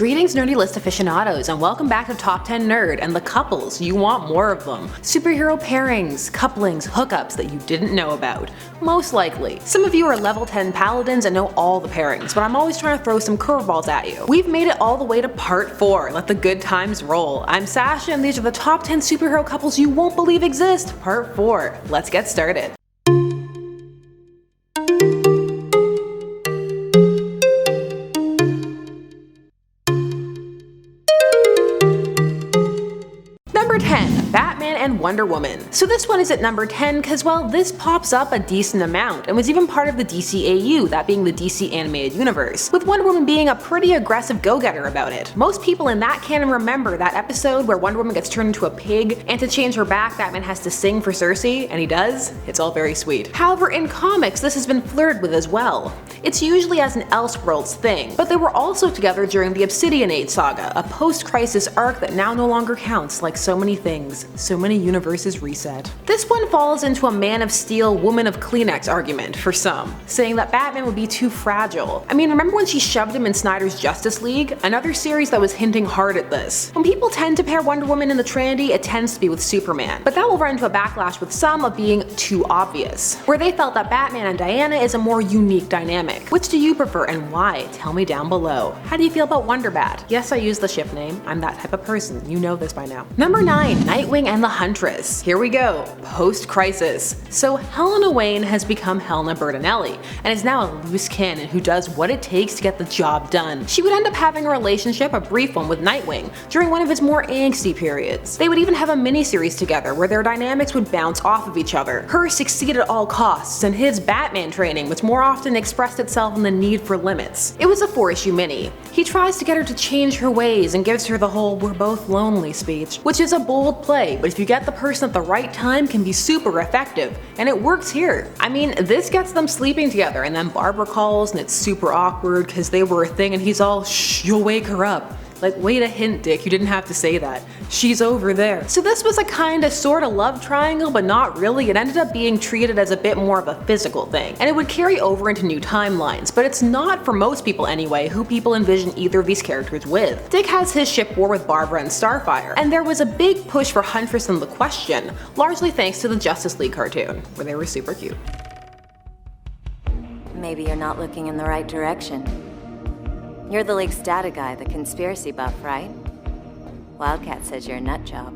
Greetings nerdy list aficionados, and welcome back to Top 10 Nerd and the couples you want more of them. Superhero pairings, couplings, hookups that you didn't know about. Most likely. Some of you are level 10 paladins and know all the pairings, but I'm always trying to throw some curveballs at you. We've made it all the way to part 4, let the good times roll. I'm Sasha and these are the top 10 superhero couples you won't believe exist, part 4. Let's get started. Number 10. Batman and Wonder Woman. So this one is at number 10 because, well, this pops up a decent amount and was even part of the DCAU, that being the DC animated universe, with Wonder Woman being a pretty aggressive go-getter about it. Most people in that canon remember that episode where Wonder Woman gets turned into a pig, and to change her back, Batman has to sing for Cersei, and he does. It's all very sweet. However, in comics, this has been flirted with as well. It's usually as an Elseworlds thing, but they were also together during the Obsidian Age saga, a post-crisis arc that now no longer counts, like so many things, so many universes reset. This one falls into a Man of Steel, Woman of Kleenex argument for some, saying that Batman would be too fragile. I mean, remember when she shoved him in Snyder's Justice League? Another series that was hinting hard at this. When people tend to pair Wonder Woman in the Trinity, it tends to be with Superman, but that will run into a backlash with some of being too obvious, where they felt that Batman and Diana is a more unique dynamic. Which do you prefer and why? Tell me down below. How do you feel about Wonderbat? Yes, I use the ship name. I'm that type of person. You know this by now. Number 9. Nightwing and the Huntress. Here we go. Post-crisis. So Helena Wayne has become Helena Bertinelli and is now a loose cannon who does what it takes to get the job done. She would end up having a relationship, a brief one, with Nightwing during one of his more angsty periods. They would even have a miniseries together where their dynamics would bounce off of each other. Her succeed at all costs and his Batman training, which more often expressed itself in the need for limits. It was a 4-issue mini. He tries to get her to change her ways and gives her the whole "we're both lonely" speech, which is a bold play, but if you get the person at the right time can be super effective, and it works here. I mean, this gets them sleeping together and then Barbara calls and it's super awkward because they were a thing and he's all, "Shh, you'll wake her up." Like, wait a hint, Dick, you didn't have to say that. She's over there. So this was a kinda sorta love triangle, but not really. It ended up being treated as a bit more of a physical thing, and it would carry over into new timelines, but it's not, for most people anyway, who people envision either of these characters with. Dick has his ship war with Barbara and Starfire, and there was a big push for Huntress and The Question, largely thanks to the Justice League cartoon, where they were super cute. Maybe you're not looking in the right direction. You're the League's data guy, the conspiracy buff, right? Wildcat says you're a nut job.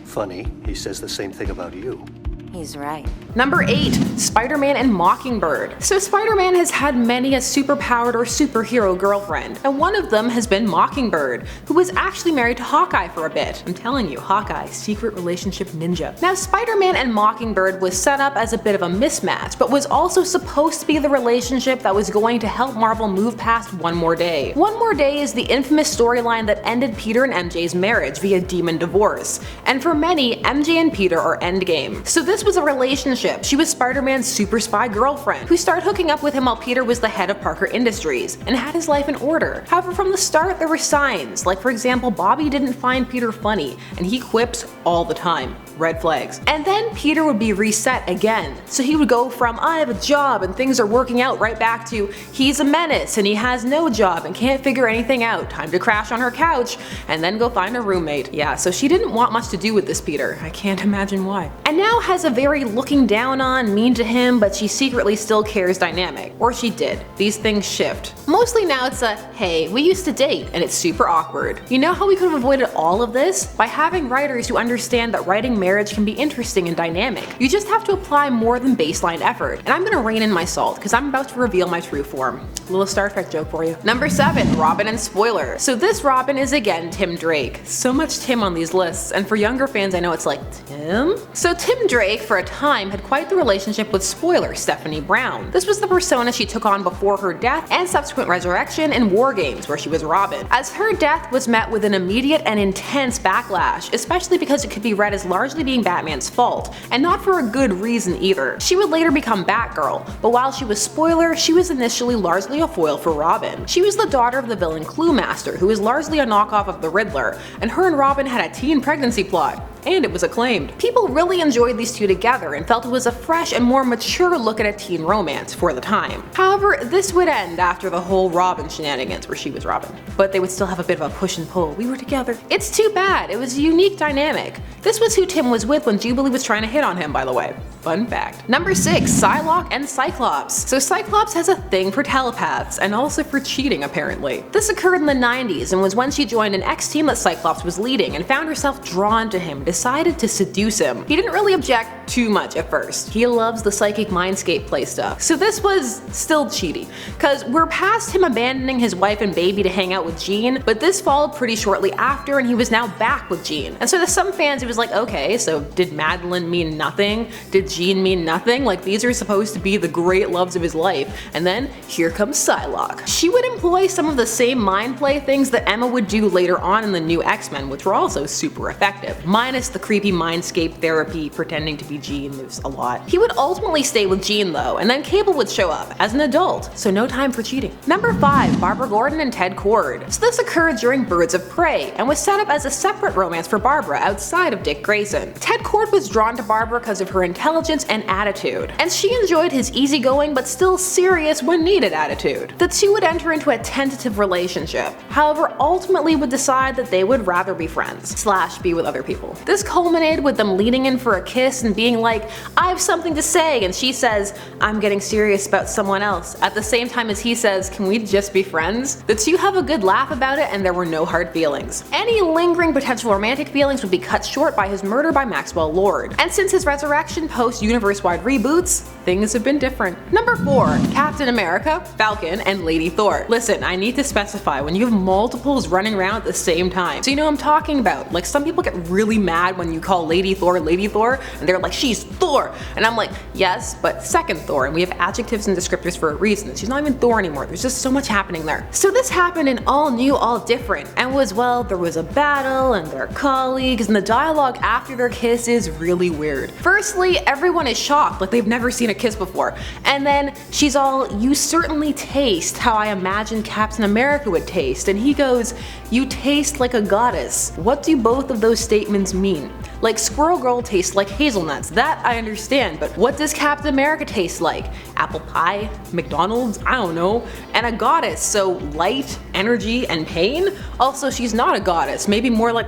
Funny, he says the same thing about you. He's right. Number 8. SpiderMan and Mockingbird. So Spider-Man has had many a superpowered or superhero girlfriend, and one of them has been Mockingbird, who was actually married to Hawkeye for a bit. I'm telling you, Hawkeye, secret relationship ninja. Now Spider-Man and Mockingbird was set up as a bit of a mismatch, but was also supposed to be the relationship that was going to help Marvel move past One More Day. One More Day is the infamous storyline that ended Peter and MJ's marriage via demon divorce, and for many, MJ and Peter are endgame. So this was a relationship. She was Spider-Man's super spy girlfriend, who started hooking up with him while Peter was the head of Parker Industries, and had his life in order. However, from the start there were signs, like for example, Bobby didn't find Peter funny, and he quips all the time. Red flags. And then Peter would be reset again. So he would go from "I have a job and things are working out" right back to "he's a menace and he has no job and can't figure anything out, time to crash on her couch and then go find a roommate." Yeah, so she didn't want much to do with this Peter. I can't imagine why. And now has a very looking down on, mean to him, but she secretly still cares dynamic. Or she did. These things shift. Mostly now it's a, "hey, we used to date," and it's super awkward. You know how we could have avoided all of this? By having writers who understand that writing marriage can be interesting and dynamic. You just have to apply more than baseline effort. And I'm gonna rein in my salt, because I'm about to reveal my true form. A little Star Trek joke for you. Number 7. Robin and Spoiler. So this Robin is again Tim Drake. So much Tim on these lists, and for younger fans I know it's like, Tim? So Tim Drake for a time had quite the relationship with Spoiler, Stephanie Brown. This was the persona she took on before her death and subsequent resurrection in War Games, where she was Robin, as her death was met with an immediate and intense backlash, especially because it could be read as largely being Batman's fault, and not for a good reason either. She would later become Batgirl, but while she was Spoiler, she was initially largely a foil for Robin. She was the daughter of the villain Cluemaster, who was largely a knockoff of the Riddler, and her and Robin had a teen pregnancy plot. and it was acclaimed. People really enjoyed these two together and felt it was a fresh and more mature look at a teen romance for the time. However, this would end after the whole Robin shenanigans where she was Robin. But they would still have a bit of a push and pull. We were together. It's too bad. It was a unique dynamic. This was who Tim was with when Jubilee was trying to hit on him, by the way. Fun fact. Number 6. Psylocke and Cyclops. So Cyclops has a thing for telepaths and also for cheating, apparently. This occurred in the 90s and was when she joined an ex-team that Cyclops was leading and found herself drawn to him and decided to seduce him. He didn't really object too much at first. He loves the psychic mindscape play stuff. So this was still cheaty, cause we're past him abandoning his wife and baby to hang out with Jean, but this followed pretty shortly after and he was now back with Jean. And so to some fans it was like, okay, so did Madeline mean nothing? Did Jean mean nothing? Like these are supposed to be the great loves of his life. And then here comes Psylocke. She would employ some of the same mind play things that Emma would do later on in the new X-Men, which were also super effective. Minus the creepy mindscape therapy pretending to be Jean, there's a lot. He would ultimately stay with Jean though, and then Cable would show up as an adult, so no time for cheating. Number 5. Barbara Gordon and Ted Kord. So this occurred during Birds of Prey and was set up as a separate romance for Barbara outside of Dick Grayson. Ted Kord was drawn to Barbara because of her intelligence and attitude, and she enjoyed his easygoing but still serious when needed attitude. The two would enter into a tentative relationship, however ultimately would decide that they would rather be friends / be with other people. This culminated with them leaning in for a kiss and being like, I have something to say, and she says, I'm getting serious about someone else, at the same time as he says, can we just be friends? The two have a good laugh about it and there were no hard feelings. Any lingering potential romantic feelings would be cut short by his murder by Maxwell Lord. And since his resurrection post universe-wide reboots, things have been different. Number 4. Captain America, Falcon, and Lady Thor. Listen, I need to specify when you have multiples running around at the same time. So you know what I'm talking about. Like some people get really mad when you call Lady Thor, and they're like, she's Thor. And I'm like, yes, but second Thor, and we have adjectives and descriptors for a reason. She's not even Thor anymore. There's just so much happening there. So this happened in all new, all different, and was, well, there was a battle and they're colleagues, and the dialogue after their kiss is really weird. Firstly, everyone is shocked, like they've never seen a kiss before. And then she's all, you certainly taste how I imagined Captain America would taste. And he goes, you taste like a goddess. What do both of those statements mean? Like Squirrel Girl tastes like hazelnuts, that I understand, but what does Captain America taste like? Apple pie? McDonald's? I don't know. And a goddess, so light, energy, and pain? Also, she's not a goddess, maybe more like,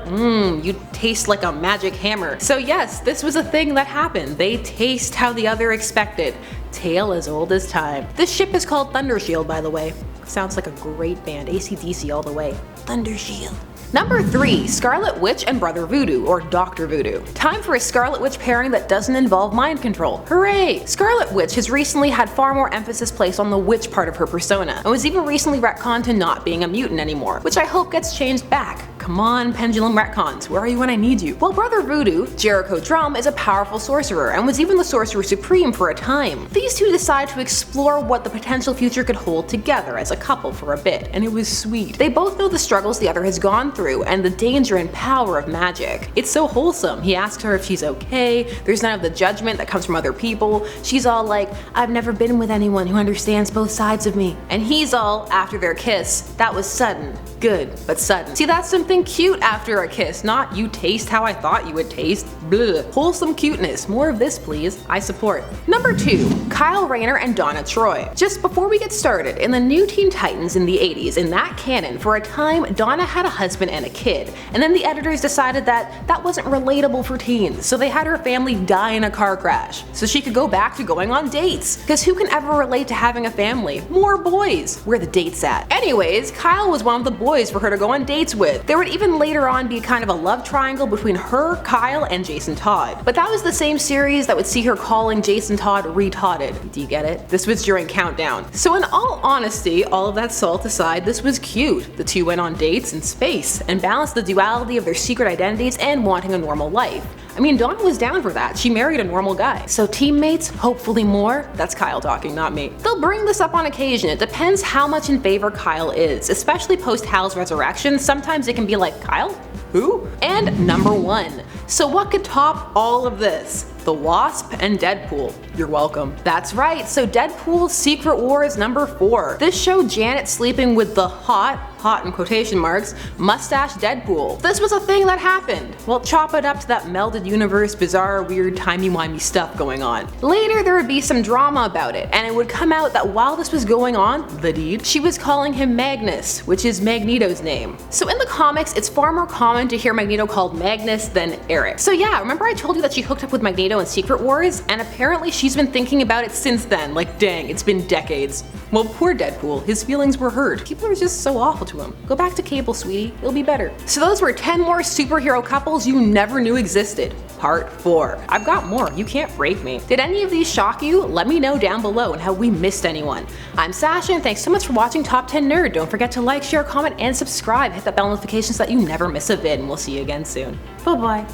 you taste like a magic hammer. So yes, this was a thing that happened. They taste how the other expected. Tale as old as time. This ship is called Thundershield, by the way. Sounds like a great band, AC/DC all the way. Thundershield. Number 3. Scarlet Witch and Brother Voodoo, or Dr. Voodoo. Time for a Scarlet Witch pairing that doesn't involve mind control. Hooray! Scarlet Witch has recently had far more emphasis placed on the witch part of her persona, and was even recently retconned to not being a mutant anymore, which I hope gets changed back. Come on, pendulum retcons, where are you when I need you? Well, Brother Voodoo, Jericho Drum, is a powerful sorcerer, and was even the Sorcerer Supreme for a time. These two decide to explore what the potential future could hold together as a couple for a bit, and it was sweet. They both know the struggles the other has gone through, and the danger and power of magic. It's so wholesome. He asks her if she's okay, there's none of the judgment that comes from other people. She's all like, I've never been with anyone who understands both sides of me. And he's all, after their kiss, that was sudden. Good, but sudden. See, that's something cute after a kiss, not you taste how I thought you would taste. Blah. Wholesome cuteness. More of this, please. I support. Number 2. Kyle Rayner and Donna Troy. Just before we get started, in the new Teen Titans in the 80s, in that canon, for a time, Donna had a husband and a kid, and then the editors decided that that wasn't relatable for teens, so they had her family die in a car crash, so she could go back to going on dates. Because who can ever relate to having a family? More boys. Where the dates at? Anyways, Kyle was one of the boys for her to go on dates with. There would even later on be kind of a love triangle between her, Kyle, and Jason Todd. But that was the same series that would see her calling Jason Todd retarded. Do you get it? This was during Countdown. So in all honesty, all of that salt aside, this was cute. The two went on dates in space and balanced the duality of their secret identities and wanting a normal life. I mean, Donna was down for that. She married a normal guy. So teammates, hopefully more. That's Kyle talking, not me. They'll bring this up on occasion. It depends how much in favor Kyle is, especially post Hal's resurrection. Sometimes it can be like, Kyle? Who? And number 1. So what could top all of this? The Wasp and Deadpool. You're welcome. That's right, so Deadpool's Secret Wars number 4. This showed Janet sleeping with the hot in quotation marks, mustache Deadpool. This was a thing that happened. Well, chop it up to that melded universe, bizarre, weird, timey-wimey stuff going on. Later, there would be some drama about it, and it would come out that while this was going on, the deed, she was calling him Magnus, which is Magneto's name. So in the comics, it's far more common to hear Magneto called Magnus than Eric. So yeah, remember I told you that she hooked up with Magneto in Secret Wars? And apparently she's been thinking about it since then. Like dang, it's been decades. Well, poor Deadpool, his feelings were hurt. People are just so awful to him. Go back to Cable, sweetie, it'll be better. So those were 10 more superhero couples you never knew existed. Part 4. I've got more, you can't break me. Did any of these shock you? Let me know down below and how we missed anyone. I'm Sasha and thanks so much for watching Top 10 Nerd. Don't forget to like, share, comment, and subscribe. Hit that bell notification so that you never miss a vid, and we'll see you again soon. Bye bye.